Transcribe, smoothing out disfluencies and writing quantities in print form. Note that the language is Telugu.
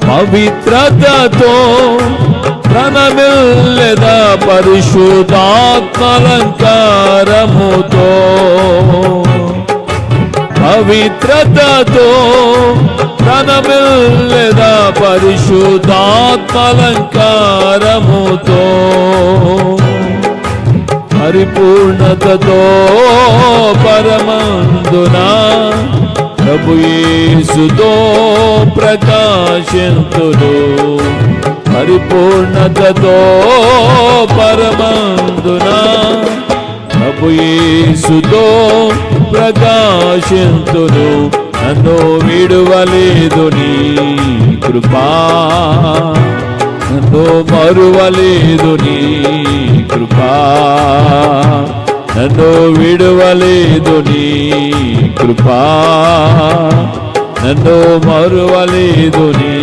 పవిత్రతతో ప్రణమిల్లెద పరిశుద్ధాత్మలంకారముతో పవిత్రతతో ప్రణమిల్లెద పరిశుద్ధాత్మలంకారముతో పరిపూర్ణతతో పరమందునా ప్రభు యేసుతో ప్రకాశింతును పరిపూర్ణతతో పరమందునా ప్రభు యేసుతో ప్రకాశింతును నన్ను విడువలేదు నీ కృపా నన్ను మరువలేదు నీ కృపా నన్ను విడువలేదు నీ కృపా నన్ను మరువలేదు నీ